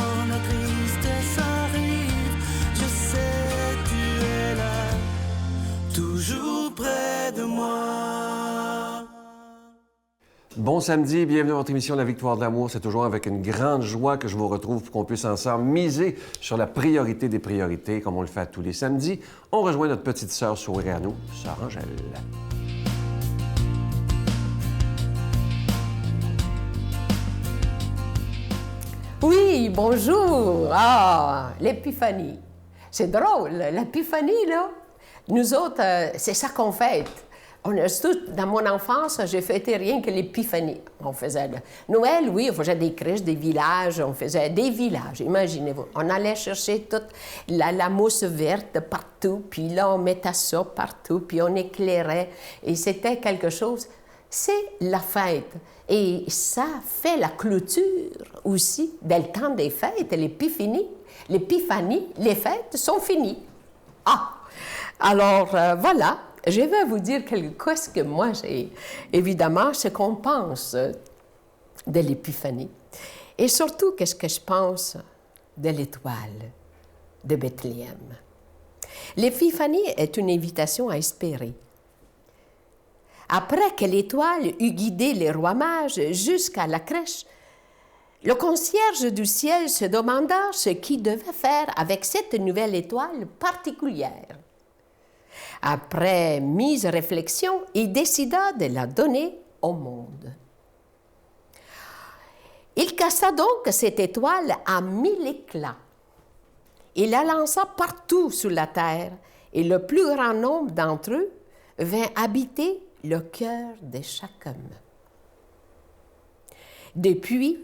quand la tristesse arrive, je sais tu es là, toujours près de moi. Bon samedi, bienvenue à votre émission La Victoire de l'amour. C'est toujours avec une grande joie que je vous retrouve pour qu'on puisse ensemble miser sur la priorité des priorités, comme on le fait tous les samedis. On rejoint notre petite sœur sourire à nous, sœur Angèle. Oui, bonjour! Ah, l'épiphanie. C'est drôle, l'épiphanie, là. Nous autres, c'est ça qu'on fête. Dans mon enfance, j'ai fêté rien que l'épiphanie. On faisait Noël, oui, on faisait des crèches, des villages, on faisait des villages, imaginez-vous. On allait chercher toute la mousse verte partout, puis là, on mettait ça partout, puis on éclairait, et c'était quelque chose. C'est la fête. Et ça fait la clôture aussi del temps des fêtes, l'épiphanie. L'épiphanie, les fêtes sont finies. Ah! Alors, voilà, je vais vous dire quelque chose que moi j'ai. Évidemment, ce qu'on pense de l'épiphanie. Et surtout, qu'est-ce que je pense de l'étoile de Bethléem. L'épiphanie est une invitation à espérer. Après que l'étoile eut guidé les rois mages jusqu'à la crèche, le concierge du ciel se demanda ce qu'il devait faire avec cette nouvelle étoile particulière. Après mise réflexion, il décida de la donner au monde. Il cassa donc cette étoile à 1000 éclats. Il la lança partout sur la terre, et le plus grand nombre d'entre eux vint habiter le cœur de chaque homme. Depuis,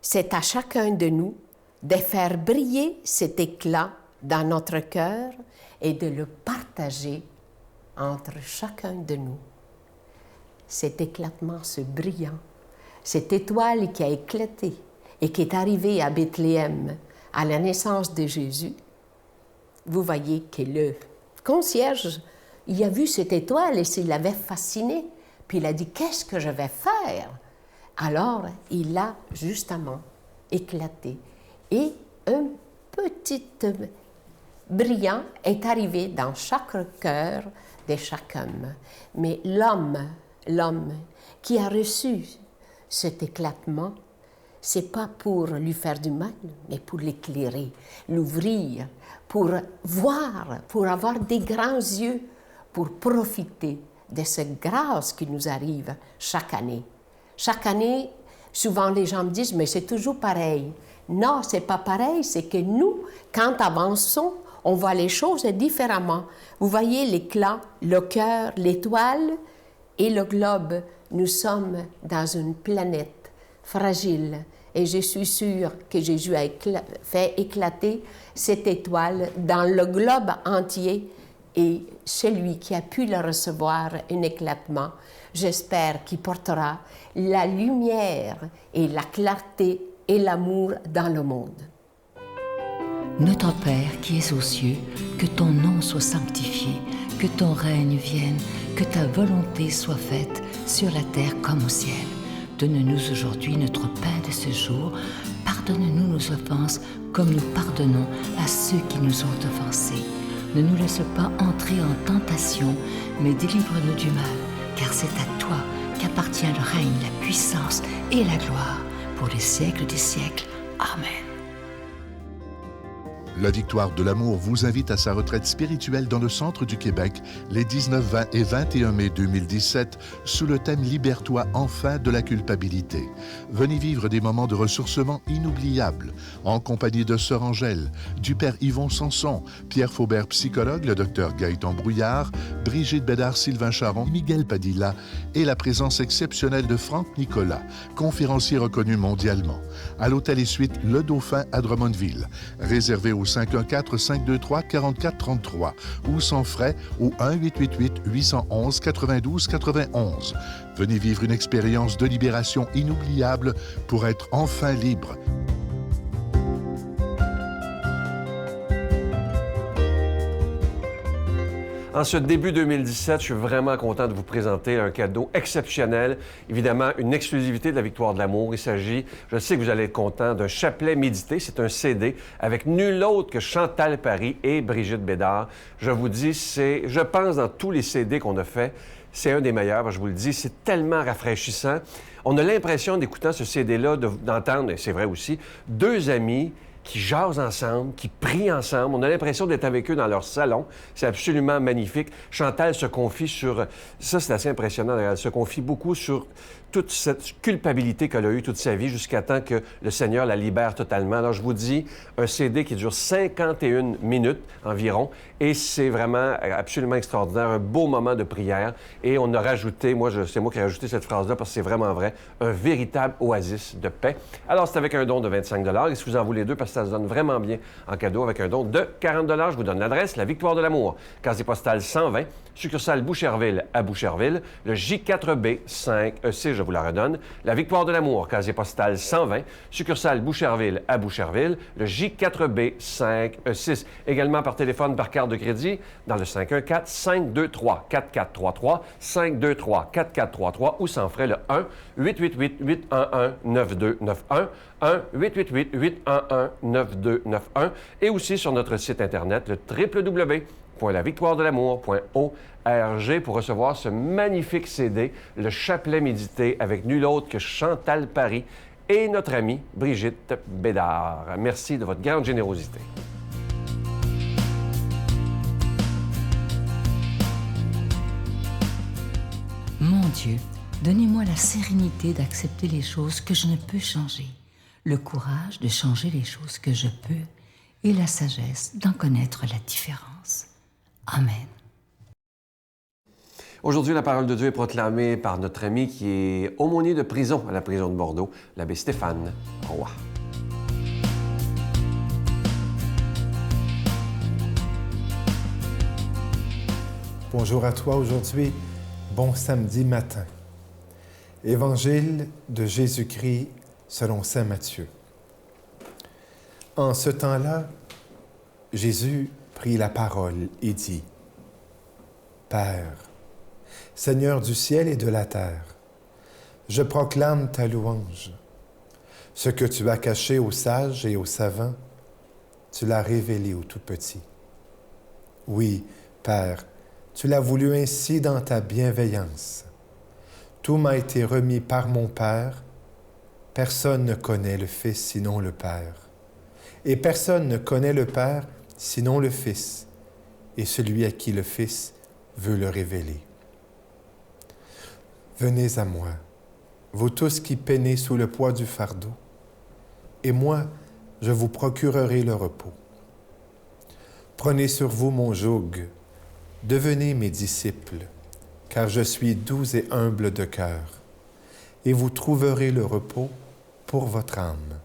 c'est à chacun de nous de faire briller cet éclat dans notre cœur et de le partager entre chacun de nous. Cet éclatement, ce brillant, cette étoile qui a éclaté et qui est arrivée à Bethléem à la naissance de Jésus, vous voyez que le concierge, il a vu cette étoile et il l'avait fasciné. Puis il a dit, qu'est-ce que je vais faire? Alors, il l'a justement éclaté. Et un petit brillant est arrivé dans chaque cœur de chaque homme. Mais l'homme qui a reçu cet éclatement, c'est pas pour lui faire du mal, mais pour l'éclairer, l'ouvrir, pour voir, pour avoir des grands yeux, pour profiter de cette grâce qui nous arrive chaque année. Chaque année, souvent les gens me disent, mais c'est toujours pareil. Non, c'est pas pareil, c'est que nous, quand avançons, on voit les choses différemment. Vous voyez l'éclat, le cœur, l'étoile et le globe. Nous sommes dans une planète fragile et je suis sûre que Jésus a fait éclater cette étoile dans le globe entier. Et celui qui a pu le recevoir, un éclatement, j'espère qu'il portera la lumière et la clarté et l'amour dans le monde. Notre Père qui es aux cieux, que ton nom soit sanctifié, que ton règne vienne, que ta volonté soit faite sur la terre comme au ciel. Donne-nous aujourd'hui notre pain de ce jour. Pardonne-nous nos offenses comme nous pardonnons à ceux qui nous ont offensés. Ne nous laisse pas entrer en tentation, mais délivre-nous du mal, car c'est à toi qu'appartient le règne, la puissance et la gloire pour les siècles des siècles. Amen. La Victoire de l'amour vous invite à sa retraite spirituelle dans le centre du Québec les 19, 20 et 21 mai 2017 sous le thème « Libère-toi enfin de la culpabilité ». Venez vivre des moments de ressourcement inoubliables en compagnie de Sœur Angèle, du Père Yvon Sanson, Pierre Faubert, psychologue, le Dr Gaëtan Brouillard, Brigitte Bédard-Sylvain Charon, Miguel Padilla et la présence exceptionnelle de Franck Nicolas, conférencier reconnu mondialement. À l'hôtel et suite Le Dauphin à Drummondville, réservé au 514-523-4433 ou sans frais au 1-888-811-92-91. Venez vivre une expérience de libération inoubliable pour être enfin libre. En ce début 2017, je suis vraiment content de vous présenter un cadeau exceptionnel. Évidemment, une exclusivité de la Victoire de l'amour. Il s'agit, je sais que vous allez être content, d'un chapelet médité. C'est un CD avec nul autre que Chantal Paris et Brigitte Bédard. Je vous dis, je pense, dans tous les CD qu'on a fait, c'est un des meilleurs. Je vous le dis, c'est tellement rafraîchissant. On a l'impression, d'écoutant ce CD-là, d'entendre, et c'est vrai aussi, deux amis qui jasent ensemble, qui prient ensemble. On a l'impression d'être avec eux dans leur salon. C'est absolument magnifique. Chantal se confie sur... Ça, c'est assez impressionnant. Elle se confie beaucoup sur toute cette culpabilité qu'elle a eue toute sa vie jusqu'à temps que le Seigneur la libère totalement. Alors, je vous dis, un CD qui dure 51 minutes environ, et c'est vraiment absolument extraordinaire, un beau moment de prière. Et on a rajouté, c'est moi qui ai rajouté cette phrase-là parce que c'est vraiment vrai, un véritable oasis de paix. Alors, c'est avec un don de 25 $. Et si vous en voulez deux, parce que ça se donne vraiment bien en cadeau, avec un don de 40 $, je vous donne l'adresse, la Victoire de l'amour, casier postal 120, succursale Boucherville à Boucherville, le J4B 5EC, je vous la redonne, la Victoire de l'amour, casier postal 120, succursale Boucherville à Boucherville, le J4B 5E6. Également par téléphone, par carte de crédit, dans le 514-523-4433, 523-4433, ou sans frais le 1-888-811-9291, 1-888-811-9291, et aussi sur notre site Internet, le www.lavictoiredelamour.org pour recevoir ce magnifique CD, le chapelet médité, avec nul autre que Chantal Paris et notre amie Brigitte Bédard. Merci de votre grande générosité. Mon Dieu, donnez-moi la sérénité d'accepter les choses que je ne peux changer, le courage de changer les choses que je peux et la sagesse d'en connaître la différence. Amen. Aujourd'hui, la parole de Dieu est proclamée par notre ami qui est aumônier de prison à la prison de Bordeaux, l'abbé Stéphane Roy. Bonjour à toi aujourd'hui, bon samedi matin. Évangile de Jésus-Christ selon saint Matthieu. En ce temps-là, Jésus prit la parole et dit : Père, Seigneur du ciel et de la terre, je proclame ta louange. Ce que tu as caché aux sages et aux savants, tu l'as révélé aux tout petits. Oui, Père, tu l'as voulu ainsi dans ta bienveillance. Tout m'a été remis par mon Père. Personne ne connaît le Fils sinon le Père. Et personne ne connaît le Père sinon le Fils, et celui à qui le Fils veut le révéler. Venez à moi, vous tous qui peinez sous le poids du fardeau, et moi, je vous procurerai le repos. Prenez sur vous mon joug, devenez mes disciples, car je suis doux et humble de cœur, et vous trouverez le repos pour votre âme.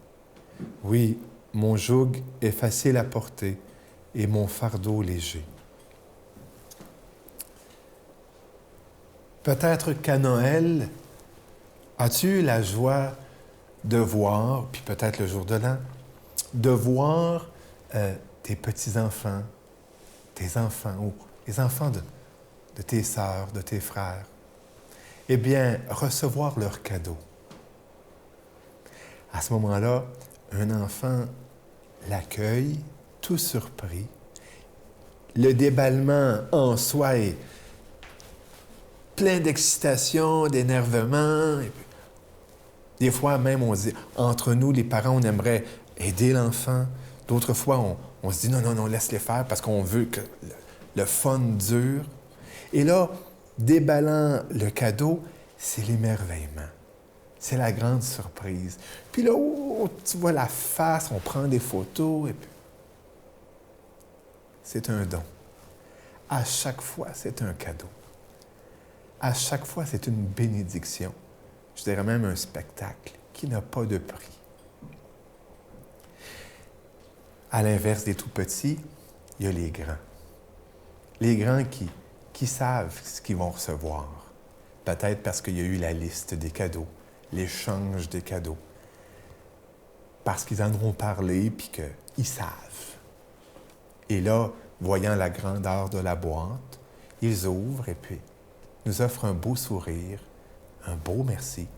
Oui, mon joug est facile à porter et mon fardeau léger. Peut-être qu'à Noël, as-tu eu la joie de voir, puis peut-être le jour de l'an, de voir tes petits-enfants, tes enfants, ou les enfants de tes sœurs, de tes frères, eh bien, recevoir leurs cadeaux. À ce moment-là, un enfant l'accueille, tout surpris. Le déballement en soi est plein d'excitation, d'énervement. Des fois, même, on se dit, entre nous, les parents, on aimerait aider l'enfant. D'autres fois, on se dit, non, laisse-les faire parce qu'on veut que le fun dure. Et là, déballant le cadeau, c'est l'émerveillement. C'est la grande surprise. Puis là, tu vois la face, on prend des photos, et puis... C'est un don. À chaque fois, c'est un cadeau. À chaque fois, c'est une bénédiction. Je dirais même un spectacle qui n'a pas de prix. À l'inverse des tout-petits, il y a les grands. Les grands qui savent ce qu'ils vont recevoir. Peut-être parce qu'il y a eu la liste des cadeaux, l'échange des cadeaux. Parce qu'ils en auront parlé, puis qu'ils savent. Et là, voyant la grandeur de la boîte, ils ouvrent et puis nous offrent un beau sourire, un beau merci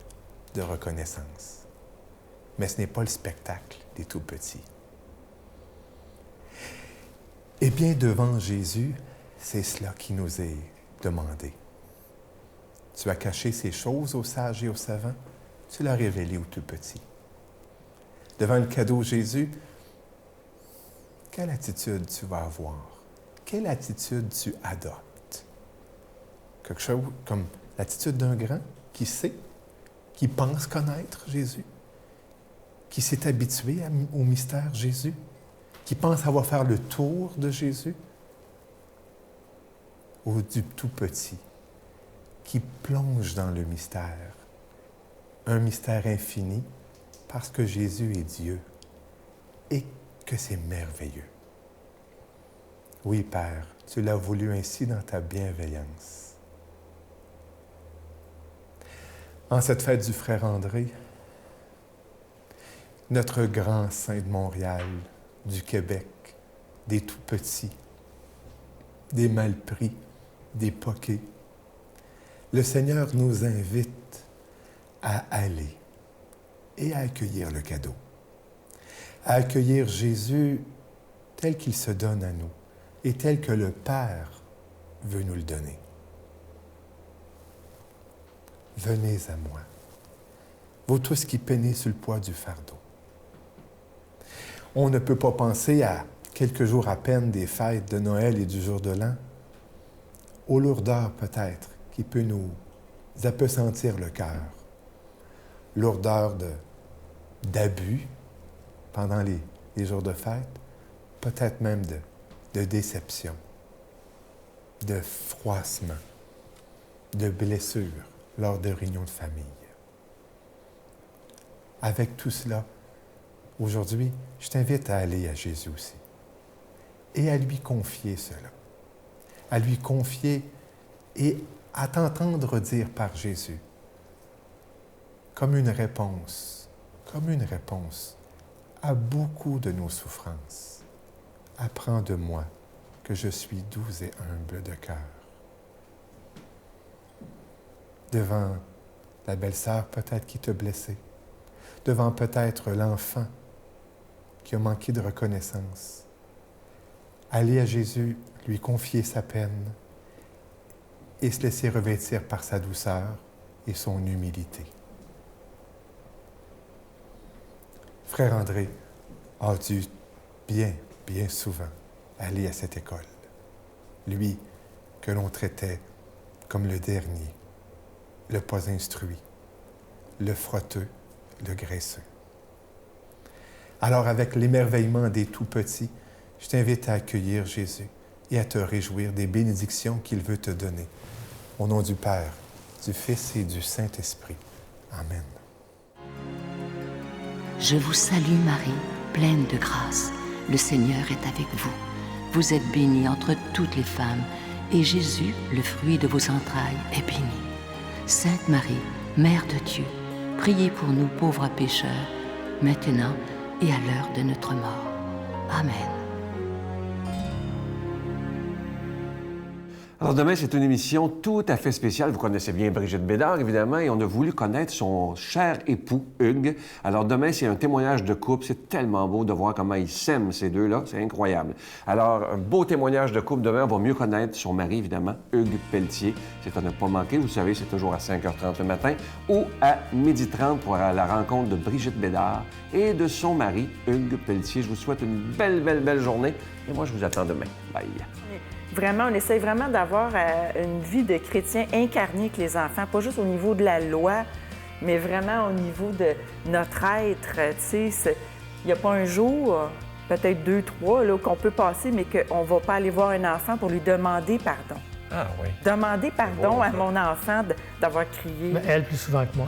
de reconnaissance. Mais ce n'est pas le spectacle des tout-petits. Eh bien, devant Jésus, c'est cela qui nous est demandé. Tu as caché ces choses aux sages et aux savants, tu l'as révélé aux tout-petits. Devant le cadeau Jésus, quelle attitude tu vas avoir? Quelle attitude tu adoptes? Quelque chose comme l'attitude d'un grand qui sait, qui pense connaître Jésus, qui s'est habitué au mystère Jésus, qui pense avoir fait le tour de Jésus, ou du tout petit, qui plonge dans le mystère, un mystère infini, parce que Jésus est Dieu et que c'est merveilleux. Oui, Père, tu l'as voulu ainsi dans ta bienveillance. En cette fête du frère André, notre grand saint de Montréal, du Québec, des tout-petits, des mal-pris, des poqués, le Seigneur nous invite à aller et à accueillir le cadeau, à accueillir Jésus tel qu'il se donne à nous et tel que le Père veut nous le donner. Venez à moi, vous tous qui peinez sous le poids du fardeau. On ne peut pas penser à quelques jours à peine des fêtes de Noël et du jour de l'an, aux lourdeurs peut-être qui peut nous appesantir le cœur, lourdeur d'abus pendant les jours de fête, peut-être même de déception, de froissement, de blessures lors de réunions de famille. Avec tout cela, aujourd'hui, je t'invite à aller à Jésus aussi et à lui confier cela, à lui confier et à t'entendre dire par Jésus, comme une réponse à beaucoup de nos souffrances. Apprends de moi que je suis doux et humble de cœur. Devant la belle-sœur peut-être qui t'a blessé, devant peut-être l'enfant qui a manqué de reconnaissance. Aller à Jésus, lui confier sa peine et se laisser revêtir par sa douceur et son humilité. Frère André a dû bien souvent aller à cette école. Lui, que l'on traitait comme le dernier, le pas instruit, le frotteux, le graisseux. Alors, avec l'émerveillement des tout-petits, je t'invite à accueillir Jésus et à te réjouir des bénédictions qu'il veut te donner. Au nom du Père, du Fils et du Saint-Esprit. Amen. Je vous salue Marie, pleine de grâce. Le Seigneur est avec vous. Vous êtes bénie entre toutes les femmes, et Jésus, le fruit de vos entrailles, est béni. Sainte Marie, Mère de Dieu, priez pour nous pauvres pécheurs, maintenant et à l'heure de notre mort. Amen. Alors demain, c'est une émission tout à fait spéciale. Vous connaissez bien Brigitte Bédard, évidemment, et on a voulu connaître son cher époux, Hugues. Alors demain, c'est un témoignage de couple. C'est tellement beau de voir comment ils s'aiment, ces deux-là. C'est incroyable. Alors, un beau témoignage de couple. Demain, on va mieux connaître son mari, évidemment, Hugues Pelletier. C'est à ne pas manquer. Vous savez, c'est toujours à 5h30 le matin ou à 12h30 pour la rencontre de Brigitte Bédard et de son mari, Hugues Pelletier. Je vous souhaite une belle journée. Et moi, je vous attends demain. Bye. Vraiment, on essaie vraiment d'avoir une vie de chrétien incarnée avec les enfants, pas juste au niveau de la loi, mais vraiment au niveau de notre être. Tu sais, il n'y a pas un jour, peut-être 2, 3, là, qu'on peut passer, mais qu'on ne va pas aller voir un enfant pour lui demander pardon. Ah oui. Demander pardon à mon enfant d'avoir crié. Mais elle plus souvent que moi.